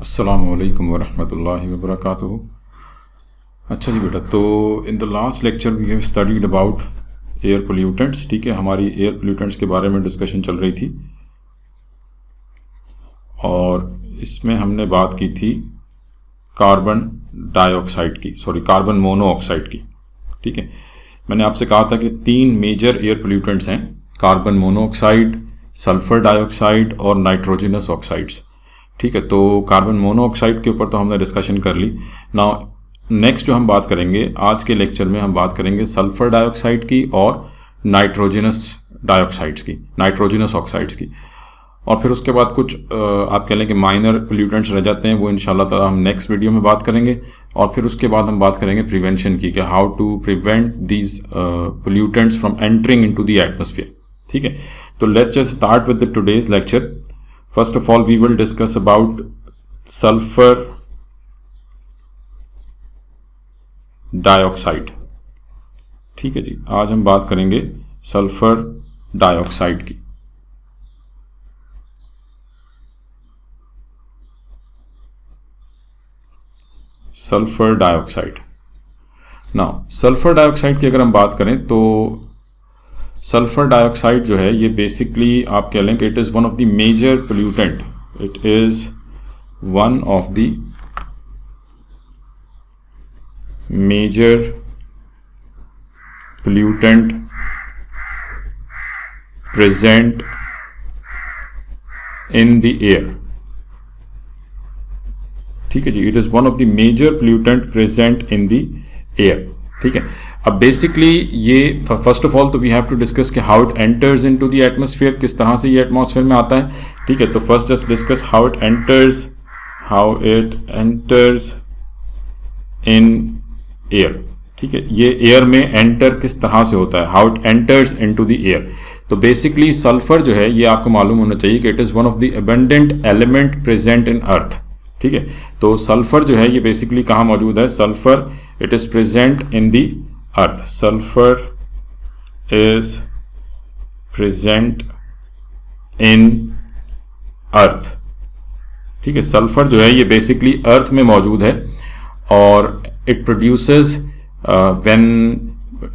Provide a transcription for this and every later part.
अस्सलामु अलैकुम वरहमतुल्लाहि वबरकातुहू। अच्छा जी बेटा, तो in the last lecture we have studied about air pollutants. ठीक है, हमारी एयर पोल्यूटेंट्स के बारे में डिस्कशन चल रही थी और इसमें हमने बात की थी कार्बन डाइऑक्साइड की, कार्बन मोनोऑक्साइड की। ठीक है, मैंने आपसे कहा था कि 3 मेजर एयर पोल्यूटेंट्स हैं, कार्बन मोनोऑक्साइड, सल्फर डाइऑक्साइड और नाइट्रोजनस ऑक्साइड्स। ठीक है, तो कार्बन मोनोऑक्साइड के ऊपर तो हमने डिस्कशन कर ली। नाउ नेक्स्ट जो हम बात करेंगे आज के लेक्चर में, हम बात करेंगे सल्फर डाइऑक्साइड की और नाइट्रोजनस डाइऑक्साइड्स की, नाइट्रोजनस ऑक्साइड्स की। और फिर उसके बाद कुछ आप कह लें कि माइनर पोल्यूटेंट्स रह जाते हैं, वो इंशाल्लाह ताला हम नेक्स्ट वीडियो में बात करेंगे। और फिर उसके बाद हम बात करेंगे प्रिवेंशन की, कि how to prevent these pollutants from entering into the atmosphere. ठीक है, तो let's just start with the today's lecture. First of all, we will discuss about sulfur dioxide. ठीक है जी, आज हम बात करेंगे सल्फर डाइऑक्साइड की। Sulphur dioxide. Now sulphur dioxide की अगर हम बात करें तो सल्फर डाइऑक्साइड जो है ये बेसिकली आप कह लें कि it is one of the major pollutant, it is one of the major pollutant present in the air. ठीक है जी, it is one of the major pollutant present in the air. ठीक है, अब बेसिकली ये फर्स्ट ऑफ ऑल तो we have to discuss कि how it enters into the atmosphere, किस तरह से ये एटमॉस्फेयर में आता है। ठीक है, तो first just discuss how it enters in air. ठीक है, ये एयर में एंटर किस तरह से होता है, how it enters into the air. तो बेसिकली सल्फर जो है ये आपको मालूम होना चाहिए कि it is one of the abundant element present in earth. ठीक है, तो सल्फर जो है ये बेसिकली कहाँ मौजूद है, sulphur it is present in the earth. Sulphur is present in earth. ठीक है, सल्फर जो है ये बेसिकली अर्थ में मौजूद है और it produces when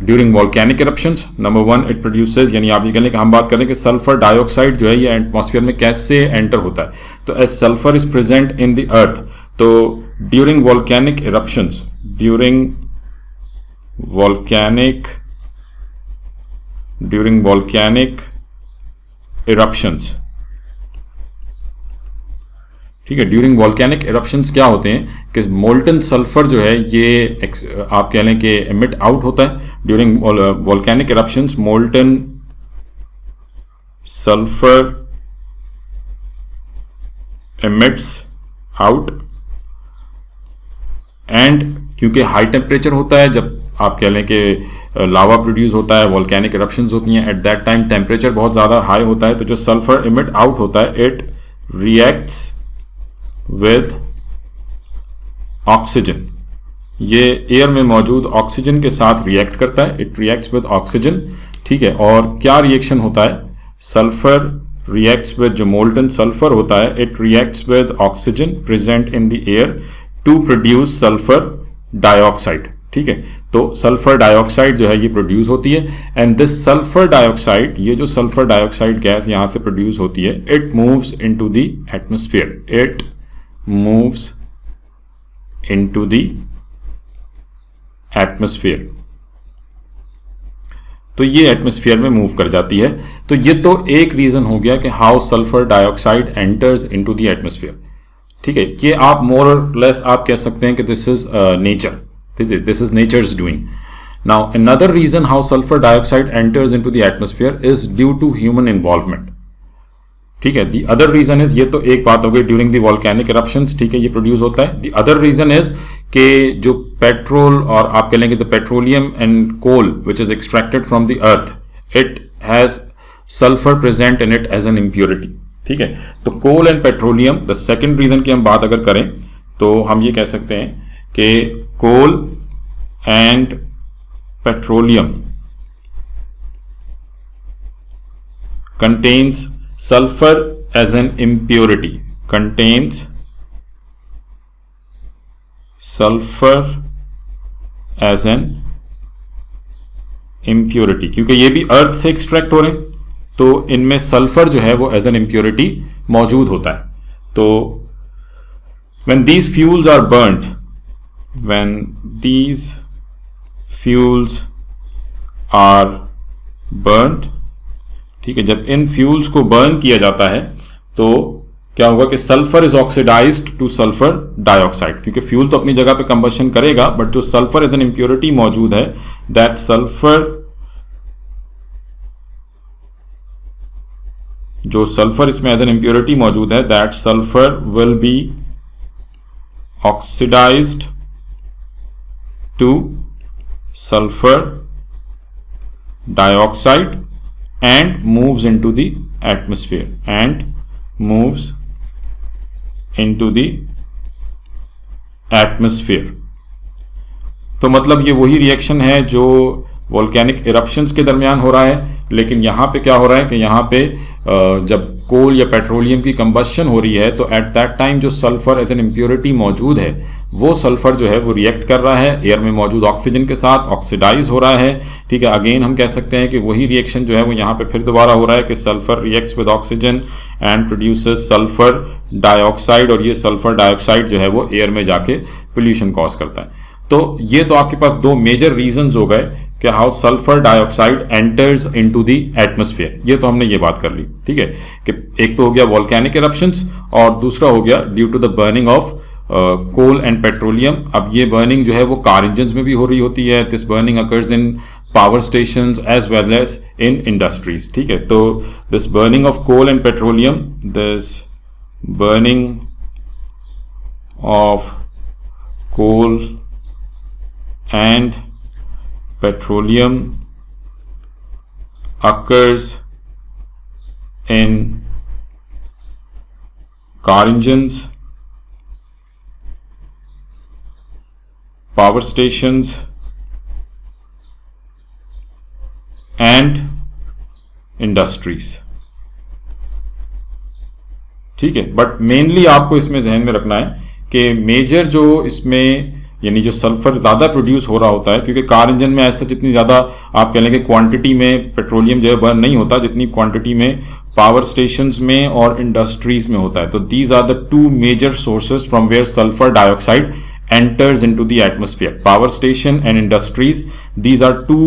during volcanic eruptions. Number 1 it produces, यानी आप ये कह लें कि हम बात करें कि सल्फर डाइऑक्साइड जो है ये एटमॉस्फेयर में कैसे एंटर होता है। तो as sulphur is present in the earth, तो during volcanic eruptions, during volcanic eruptions. ठीक है, ड्यूरिंग वॉल्केनिक इरप्शंस क्या होते हैं कि मोल्टन सल्फर जो है ये आप कह लें कि एमिट आउट होता है। During volcanic eruptions molten sulphur emits out, and क्योंकि हाई टेम्परेचर होता है, जब आप कह लें कि लावा प्रोड्यूस होता है, वॉल्केनिक इरप्शंस होती हैं, एट दैट टाइम टेम्परेचर बहुत ज़्यादा हाई होता है, तो जो सल्फर एमिट आउट होता है इट रिएक्ट्स विद ऑक्सीजन। ये एयर में मौजूद ऑक्सीजन के साथ रिएक्ट करता है, इट रिएक्ट्स विद ऑक्सीजन। ठीक है, और क्या रिएक्शन होता है, सल्फर रिएक्ट्स विद, जो मोल्टन सल्फर होता है it reacts with oxygen present in the air to produce sulphur dioxide. ठीक है, तो सल्फर डाइऑक्साइड जो है ये प्रोड्यूस होती है, एंड दिस सल्फर डाइऑक्साइड, ये जो सल्फर डाइऑक्साइड गैस यहां से प्रोड्यूस होती है, it moves into the atmosphere, it moves into the atmosphere. तो ये एटमॉस्फेयर में मूव कर जाती है। तो ये तो एक रीजन हो गया कि how sulphur dioxide enters into the atmosphere. ठीक है, ये आप मोर और लेस आप कह सकते हैं कि this is nature, this is nature's doing. Now another reason how sulfur dioxide enters into the atmosphere is due to human involvement. ठीक है, the other reason is, ये तो एक बात हो गई during the volcanic eruptions, ठीक है, ये प्रोड्यूस होता है। The other reason is कि जो पेट्रोल और आप कह लेंगे the petroleum and coal which is extracted from the earth, it has sulfur present in it as an impurity. ठीक है, तो coal and petroleum, the second reason की हम बात अगर करें तो हम ये कह सकते हैं कि coal and petroleum contains sulfur as an impurity, contains sulphur as an impurity, क्योंकि ये भी अर्थ से एक्सट्रैक्ट हो रहे हैं तो इनमें सल्फर जो है वो एज एन इम्प्योरिटी मौजूद होता है। तो when these fuels are burnt, when these fuels are burnt, ठीक है, जब इन फ्यूल्स को बर्न किया जाता है तो क्या होगा कि sulphur is oxidised to sulphur dioxide, क्योंकि फ्यूल तो अपनी जगह पे कंबशन करेगा बट जो सल्फर एज एन इम्प्योरिटी मौजूद है, दैट सल्फर, जो सल्फर इसमें एज एन इम्प्योरिटी मौजूद है, that sulphur will be oxidized to sulfur dioxide and moves into the atmosphere and moves into the atmosphere। तो मतलब ये वही रिएक्शन है जो वोल्केनिक इरप्शंस के दरमियान हो रहा है, लेकिन यहाँ पे क्या हो रहा है कि यहाँ पे जब कोल या पेट्रोलियम की कंबशन हो रही है तो एट दैट टाइम जो सल्फर एज एन इम्प्योरिटी मौजूद है वो सल्फर जो है वो रिएक्ट कर रहा है एयर में मौजूद ऑक्सीजन के साथ, ऑक्सीडाइज हो रहा है। ठीक है, अगेन हम कह सकते हैं कि वही रिएक्शन जो है वो यहाँ पे फिर दोबारा हो रहा है कि sulphur reacts with oxygen and produces sulphur dioxide, और ये सल्फर डाइऑक्साइड जो है वो एयर में जाके पोल्यूशन कॉज करता है। तो ये तो आपके पास दो मेजर रीजंस हो गए कि how sulphur dioxide enters into the atmosphere, ये तो हमने ये बात कर ली। ठीक है, कि एक तो हो गया वोल्केनिक इरप्शंस और दूसरा हो गया due to the burning of coal and petroleum. अब ये बर्निंग जो है वो कार इंजन्स में भी हो रही होती है। This burning occurs in power stations as well as in industries. ठीक है, तो this burning of coal and petroleum, this burning of coal and petroleum occurs in car engines, power stations and industries। ठीक है, but mainly आपको इसमें जहन में रखना है कि मेजर जो इसमें यानी जो सल्फर ज़्यादा प्रोड्यूस हो रहा होता है, क्योंकि कार इंजन में ऐसा जितनी ज़्यादा आप कह लेंगे क्वांटिटी में पेट्रोलियम जो है बर्न नहीं होता जितनी क्वांटिटी में पावर स्टेशंस में और इंडस्ट्रीज में होता है। तो these are the two major sources from where sulphur dioxide enters into the atmosphere, power station and industries, these are two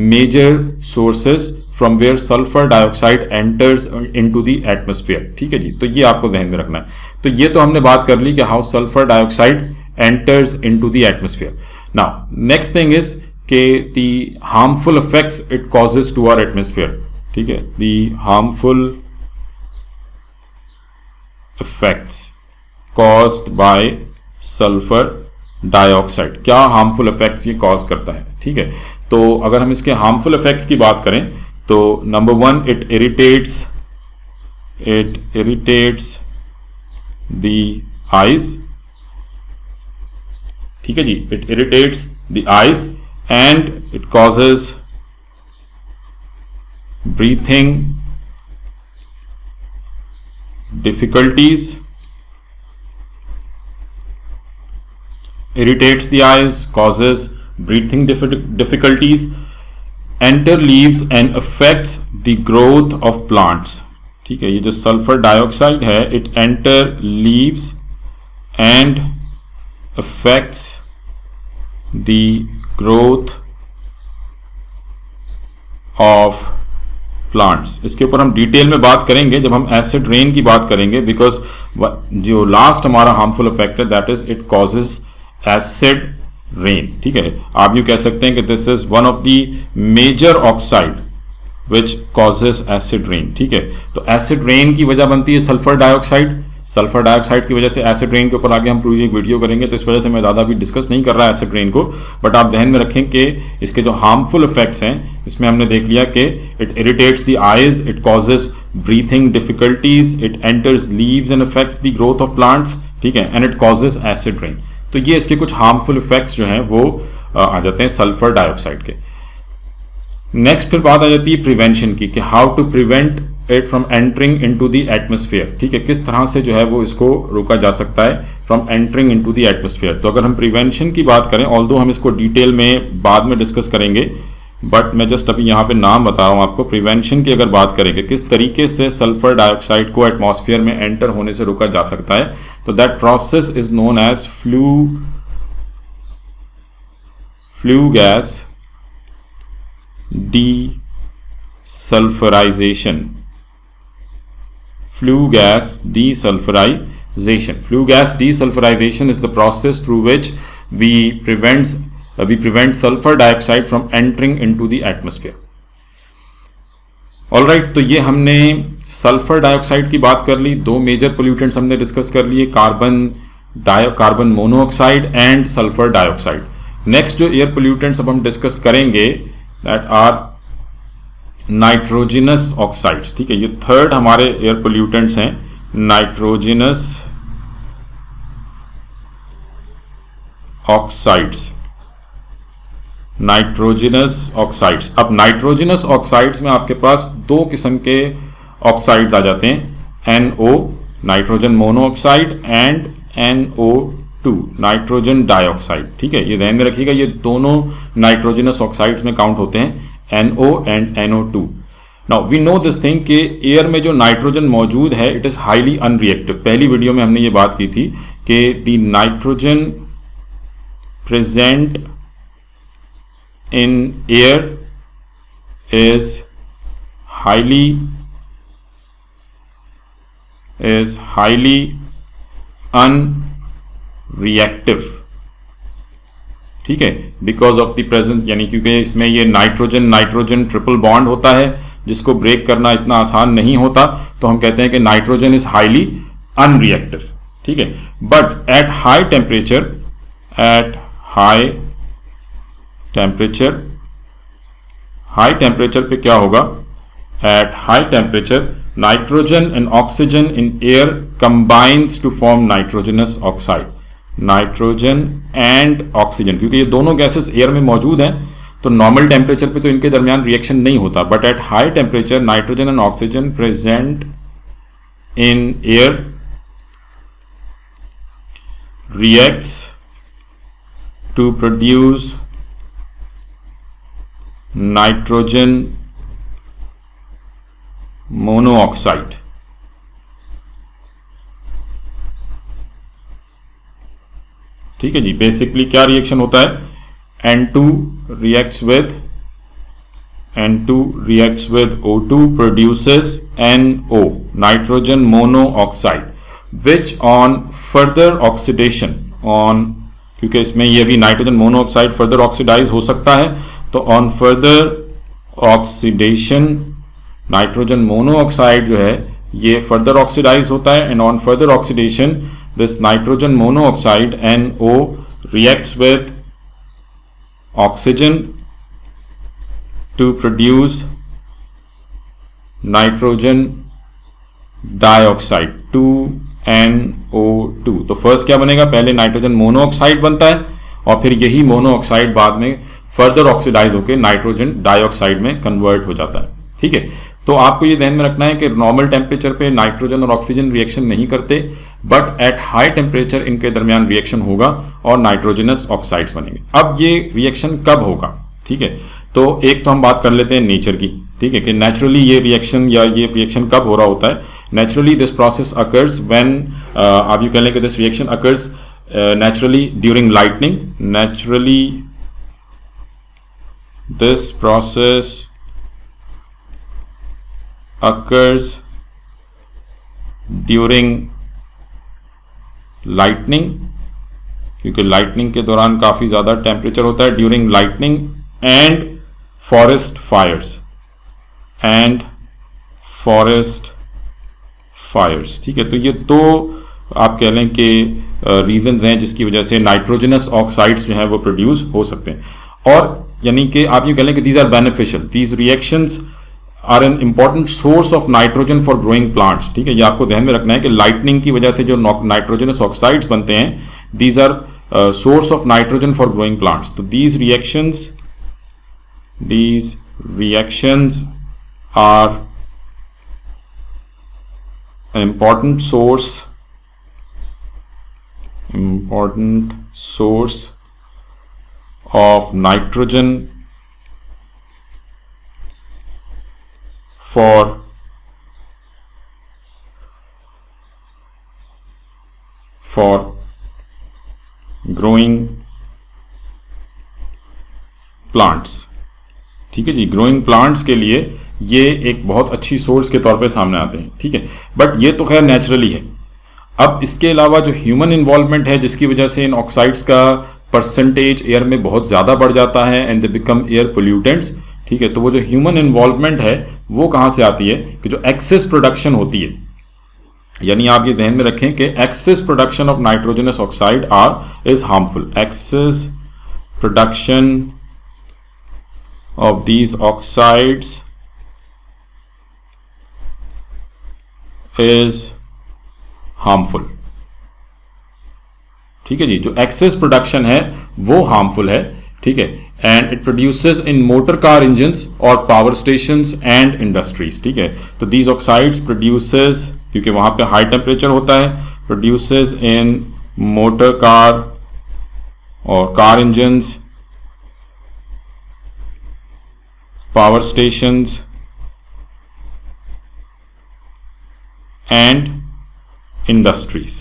major sources from where sulfur dioxide enters into the atmosphere। ठीक है जी, तो ये आपको ध्यान में रखना है। तो ये तो हमने बात कर ली कि how sulfur dioxide enters into the atmosphere। Now next thing is कि the harmful effects it causes to our atmosphere। ठीक है, the harmful effects caused by sulphur dioxide, क्या हार्मफुल इफेक्ट्स ये कॉज करता है। ठीक है, तो अगर हम इसके हार्मफुल इफेक्ट्स की बात करें तो number one, it irritates the eyes. ठीक है जी, it irritates the eyes and it causes breathing difficulties. Irritates the eyes, causes breathing difficulties, enter leaves and affects the growth of plants। ठीक है, ये जो सल्फर डाइऑक्साइड है it enter leaves and affects the growth of plants. इसके ऊपर हम detail में बात करेंगे जब हम एसिड रेन की बात करेंगे, बिकॉज जो लास्ट हमारा हार्मफुल इफेक्ट है that is it causes acid rain. ठीक है, आप यूँ कह सकते हैं कि this is one of the major oxide which causes acid rain. ठीक है, तो एसिड रेन की वजह बनती है सल्फर डाइऑक्साइड। सल्फर डाइऑक्साइड की वजह से एसिड रेन के ऊपर आगे हम पूरी एक वीडियो करेंगे, तो इस वजह से मैं ज़्यादा भी डिस्कस नहीं कर रहा एसिड रेन को, बट आप ध्यान में रखें कि इसके जो हार्मफुल इफेक्ट्स हैं इसमें हमने देख लिया कि it irritates the eyes, it causes breathing difficulties, it enters leaves and affects the growth of plants. ठीक है, and it causes acid rain. तो ये इसके कुछ हार्मफुल इफेक्ट्स जो हैं वो आ जाते हैं सल्फर डाइऑक्साइड के। नेक्स्ट फिर बात आ जाती है प्रिवेंशन की कि how to prevent it from entering into the atmosphere, ठीक है, किस तरह से जो है वो इसको रोका जा सकता है from entering into the atmosphere. तो अगर हम प्रिवेंशन की बात करें, ऑल्दो हम इसको डिटेल में बाद में डिस्कस करेंगे, बट मैं जस्ट अभी यहाँ पे नाम बता रहा हूँ आपको। प्रिवेंशन की अगर बात करेंगे किस तरीके से सल्फर डाइऑक्साइड को एटमॉस्फेयर में एंटर होने से रोका जा सकता है, तो that process is known as flue gas desulfurization. Flue gas desulfurization. Flue gas desulfurization is the process through which we prevent sulfur dioxide from entering into the atmosphere. All right, तो ये हमने सल्फर डाइऑक्साइड की बात कर ली, दो major pollutants हमने discuss कर लिए, carbon monoxide and sulphur dioxide. Next जो एयर पोल्यूटेंट्स अब हम डिस्कस करेंगे दैट आर नाइट्रोजिनस ऑक्साइड्स, ठीक है, ये थर्ड हमारे एयर पोल्यूटेंट्स हैं, नाइट्रोजिनस ऑक्साइड्स। नाइट्रोजिनस ऑक्साइड्स, अब नाइट्रोजिनस ऑक्साइड्स में आपके पास दो किस्म के ऑक्साइड्स आ जाते हैं, NO nitrogen monoxide and NO2 nitrogen dioxide, ठीक है, ये ध्यान में रखिएगा, ये दोनों नाइट्रोजिनस ऑक्साइड्स में काउंट होते हैं, NO and NO2। Now we know this thing कि एयर में जो नाइट्रोजन मौजूद है इट इज हाईली अनरिएक्टिव। पहली वीडियो में हमने ये बात की थी कि the nitrogen present in air is highly unreactive, ठीक है, बिकॉज ऑफ द प्रेजेंट, यानी क्योंकि इसमें ये नाइट्रोजन ट्रिपल बॉन्ड होता है जिसको ब्रेक करना इतना आसान नहीं होता, तो हम कहते हैं कि नाइट्रोजन इज हाईली अनरिएक्टिव, ठीक है। बट एट हाई टेम्परेचर पे क्या होगा, at high temperature nitrogen and oxygen in air combines to form nitrogenous oxide. Nitrogen and oxygen, क्योंकि ये दोनों गैसेस एयर में मौजूद हैं, तो नॉर्मल टेम्परेचर पे तो इनके दरमियान रिएक्शन नहीं होता, but at high temperature nitrogen and oxygen present in air reacts to produce nitrogen monoxide. ठीक है जी, बेसिकली क्या रिएक्शन होता है, N2 reacts with O2 produces NO nitrogen monoxide, which on further oxidation क्योंकि इसमें ये भी नाइट्रोजन मोनोऑक्साइड फर्दर ऑक्सीडाइज हो सकता है, तो on further oxidation nitrogen monoxide जो है ये फर्दर ऑक्सीडाइज होता है, and on further oxidation this nitrogen monoxide NO reacts with oxygen to produce nitrogen dioxide 2NO2। तो फर्स्ट क्या बनेगा, पहले नाइट्रोजन मोनोऑक्साइड बनता है और फिर यही मोनोऑक्साइड बाद में फर्दर ऑक्सीडाइज होकर नाइट्रोजन डाइऑक्साइड में कन्वर्ट हो जाता है, ठीक है। तो आपको ये ध्यान में रखना है कि नॉर्मल टेम्परेचर पे नाइट्रोजन और ऑक्सीजन रिएक्शन नहीं करते, बट एट हाई टेम्परेचर इनके दरमियान रिएक्शन होगा और नाइट्रोजनस ऑक्साइड्स बनेंगे। अब ये रिएक्शन कब होगा, ठीक है, तो एक तो हम बात कर लेते हैं नेचर की, ठीक है, कि नेचुरली ये रिएक्शन या ये रिएक्शन कब हो रहा होता है। Naturally this process occurs when, आप ये कह लें कि this reaction occurs naturally during lightning. Naturally this process occurs during lightning, क्योंकि लाइटनिंग के दौरान काफ़ी ज़्यादा टेम्परेचर होता है, during lightning and forest fires, ठीक है। तो ये दो आप कह लें कि रीजंस हैं जिसकी वजह से नाइट्रोजनस ऑक्साइड्स जो हैं वो प्रोड्यूस हो सकते हैं, और यानी कि आप ये कह लें कि these are beneficial, these reactions are an important source of nitrogen for growing plants, ठीक है। ये आपको ध्यान में रखना है कि लाइटनिंग की वजह से जो नाइट्रोजनस ऑक्साइड्स बनते हैं, these are source of nitrogen for growing plants. तो these reactions are important source of nitrogen for growing plants। ठीक है जी, ग्रोइंग प्लांट्स के लिए ये एक बहुत अच्छी सोर्स के तौर पे सामने आते हैं। ठीक है, बट ये तो खैर नेचुरली है। अब इसके अलावा जो ह्यूमन इन्वॉल्वमेंट है, जिसकी वजह से इन ऑक्साइड्स का परसेंटेज एयर में बहुत ज़्यादा बढ़ जाता है and they become air pollutants. ठीक है, तो वो जो ह्यूमन इन्वॉल्वमेंट है वो कहाँ से आती है कि जो एक्सेस प्रोडक्शन होती है, यानी आप ये ध्यान में रखें कि excess production of nitrogenous oxide is harmful. Excess production of these oxides is harmful। ठीक है जी, जो एक्सेस प्रोडक्शन है वो हार्मफुल है। ठीक है, and it produces in motor car engines और पावर स्टेशंस एंड इंडस्ट्रीज। ठीक है, तो दीज ऑक्साइड्स प्रोड्यूसेस, क्योंकि वहां पे हाई टेम्परेचर होता है, प्रोड्यूसेस इन मोटर कार और car engines, power stations and industries।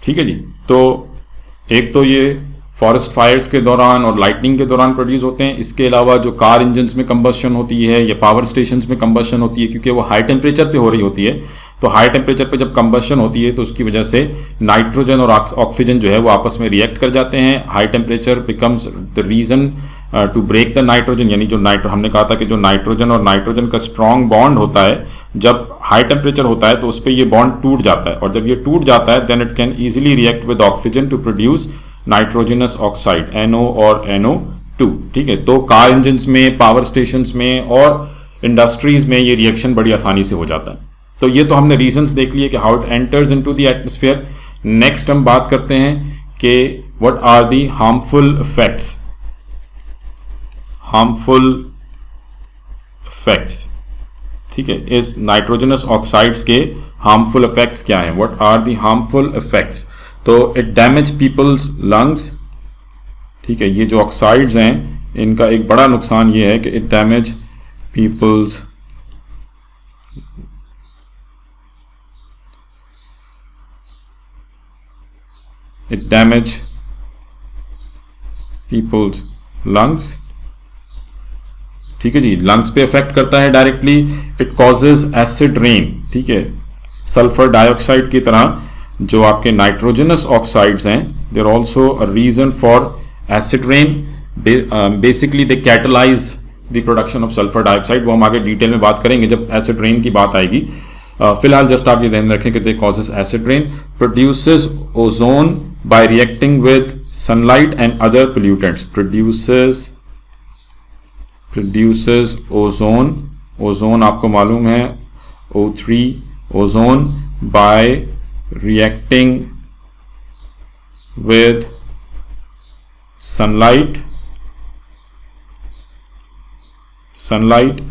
ठीक है जी, तो एक तो ये फॉरेस्ट फायर्स के दौरान और लाइटनिंग के दौरान प्रोड्यूस होते हैं। इसके अलावा जो कार इंजन्स में कंबशन होती है या पावर स्टेशंस में कंबशन होती है, क्योंकि वो हाई टेम्परेचर पे हो रही होती है, तो हाई टेम्परेचर पे जब कंबशन होती है तो उसकी वजह से नाइट्रोजन और ऑक्सीजन जो है वो आपस में रिएक्ट कर जाते हैं। High temperature becomes the reason to break the nitrogen, यानी जो हमने कहा था कि जो नाइट्रोजन और नाइट्रोजन का स्ट्रॉन्ग बॉन्ड होता है, जब हाई टेम्परेचर होता है तो उस पर ये बॉन्ड टूट जाता है, और जब ये टूट जाता है then it can easily react with oxygen to produce nitrogenous oxide NO और NO2। ठीक है, तो कार इंजन्स में, पावर स्टेशंस में और इंडस्ट्रीज में ये रिएक्शन बड़ी आसानी से हो जाता है। तो ये तो हमने रीजंस देख लिए कि how it enters into the atmosphere. Next हम बात करते हैं कि what are the harmful effects. ठीक है, इस नाइट्रोजनस ऑक्साइड्स के हार्मफुल इफेक्ट्स क्या हैं? What are the harmful effects? तो इट डैमेज पीपल्स लंग्स। ठीक है, ये जो ऑक्साइड्स हैं इनका एक बड़ा नुकसान ये है कि इट डैमेज पीपल्स लंग्स। ठीक है जी, लंग्स पे इफेक्ट करता है directly. It causes acid rain. ठीक है, सल्फर डाइऑक्साइड की तरह जो आपके नाइट्रोजनस ऑक्साइड्स हैं, they are also a reason for acid rain. Basically they catalyse the production of sulphur dioxide. वो हम आगे डिटेल में बात करेंगे जब एसिड रेन की बात आएगी। फिलहाल जस्ट आप ये ध्यान में रखें कि they causes acid rain, produces ozone by reacting with sunlight and other pollutants. Produces ozone आपको मालूम है O3 ozone by reacting with sunlight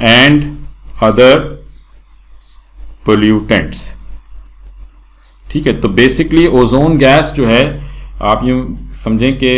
and other pollutants. ठीक है, तो बेसिकली ओजोन गैस जो है, आप ये समझें कि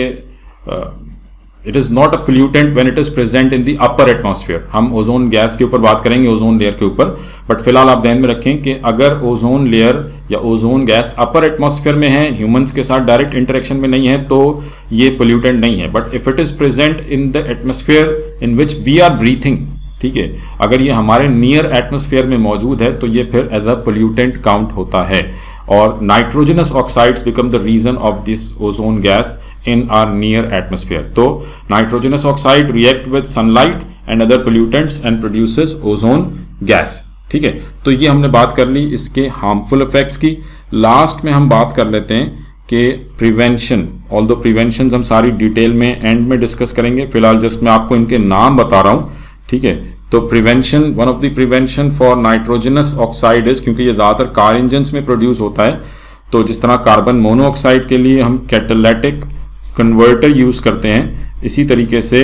it is not a pollutant when it is present in the upper atmosphere. हम ओजोन गैस के ऊपर बात करेंगे, ओजोन लेयर के ऊपर, बट फिलहाल आप ध्यान में रखें कि अगर ओजोन लेयर या ओजोन गैस अपर एटमॉस्फेयर में है, ह्यूमंस के साथ डायरेक्ट इंटरेक्शन में नहीं है, तो ये पोल्यूटेंट नहीं है। But if it is present in the atmosphere in which we are breathing, ठीक है, अगर ये हमारे नियर एटमॉस्फेयर में मौजूद है तो ये फिर एज अ पोल्यूटेंट काउंट होता है। और nitrogenous oxides become the reason of this ozone gas in our near atmosphere. तो nitrogenous oxide react with sunlight and other pollutants and produces ozone gas. ठीक है, तो ये हमने बात कर ली इसके हार्मफुल इफेक्ट्स की। लास्ट में हम बात कर लेते हैं कि प्रिवेंशन, ऑल्दो प्रिवेंशन हम सारी डिटेल में एंड में डिस्कस करेंगे, फिलहाल जस्ट मैं आपको इनके नाम बता रहा हूँ। ठीक है, तो prevention, one of the prevention for nitrogenous oxide is, क्योंकि ये ज़्यादातर कार इंजन्स में प्रोड्यूस होता है, तो जिस तरह कार्बन मोनोऑक्साइड के लिए हम कैटालिटिक कन्वर्टर यूज़ करते हैं, इसी तरीके से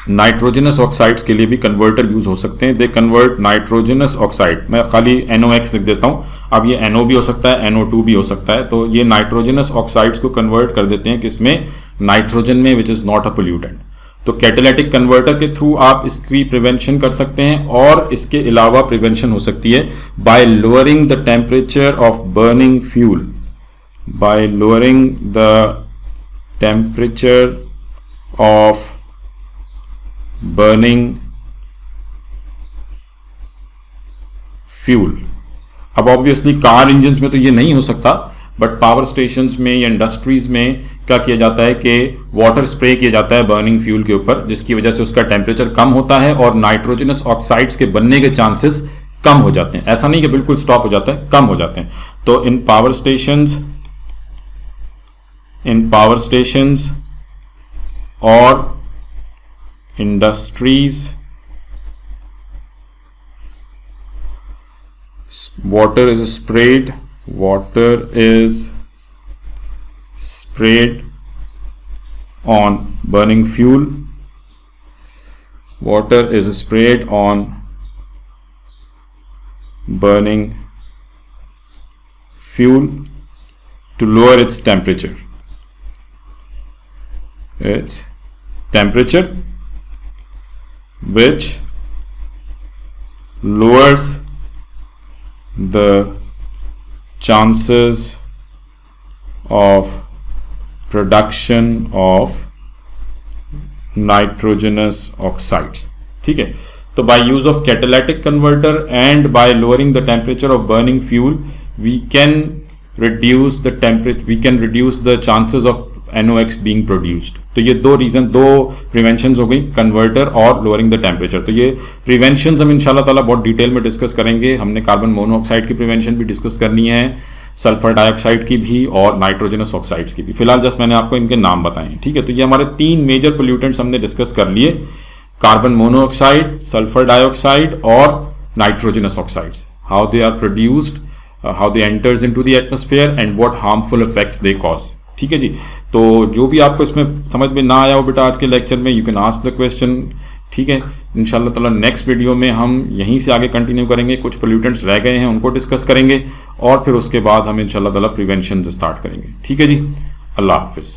नाइट्रोजनस ऑक्साइड्स के लिए भी कन्वर्टर यूज हो सकते हैं। दे कन्वर्ट नाइट्रोजनस ऑक्साइड, मैं खाली NOx लिख देता हूं, अब ये NO भी हो सकता है, NO2 भी हो सकता है। तो ये नाइट्रोजनस ऑक्साइड्स को कन्वर्ट कर देते हैं किसमें, नाइट्रोजन में, which is not a pollutant. तो कैटालिटिक कन्वर्टर के थ्रू आप इसकी प्रिवेंशन कर सकते हैं। और इसके अलावा प्रिवेंशन हो सकती है bye lowering the temperature of burning fuel, bye lowering the temperature of burning fuel. अब ऑब्वियसली कार इंजन्स में तो ये नहीं हो सकता, बट पावर स्टेशंस में या इंडस्ट्रीज में क्या किया जाता है कि वाटर स्प्रे किया जाता है बर्निंग फ्यूल के ऊपर, जिसकी वजह से उसका टेम्परेचर कम होता है और नाइट्रोजनस ऑक्साइड्स के बनने के चांसेस कम हो जाते हैं। ऐसा नहीं कि बिल्कुल स्टॉप हो जाता है, कम हो जाते हैं। तो इन पावर स्टेशंस और industries, water is sprayed on burning fuel, water is sprayed on burning fuel to lower its temperature, which lowers the chances of production of nitrogenous oxides। ठीक है, तो by use of catalytic converter and by lowering the temperature of burning fuel we can reduce the chances of NOx being produced। तो ये दो preventions हो गई, converter और lowering the temperature. तो ये प्रिवेंशंस हम इंशाल्लाह ताला बहुत डिटेल में डिस्कस करेंगे। हमने कार्बन मोनोऑक्साइड की प्रिवेंशन भी डिस्कस करनी है, सल्फर डाइऑक्साइड की भी और नाइट्रोजनस ऑक्साइड्स की भी। फिलहाल जस्ट मैंने आपको इनके नाम बताए हैं। ठीक है, तो ये हमारे 3 मेजर पोल्यूटेंट्स हमने डिस्कस कर लिए, कार्बन मोनोऑक्साइड, सल्फर डाइऑक्साइड और nitrogenous oxides, how they are produced, how they enters into the atmosphere and what harmful effects they cause. ठीक है जी, तो जो भी आपको इसमें समझ में ना आया हो बेटा आज के लेक्चर में, you can ask the question. ठीक है, इंशाल्लाह ताला नेक्स्ट वीडियो में हम यहीं से आगे कंटिन्यू करेंगे, कुछ पोल्यूटेंट्स रह गए हैं उनको डिस्कस करेंगे और फिर उसके बाद हम इंशाल्लाह ताला प्रिवेंशन स्टार्ट करेंगे। ठीक है जी, अल्लाह हाफिज़।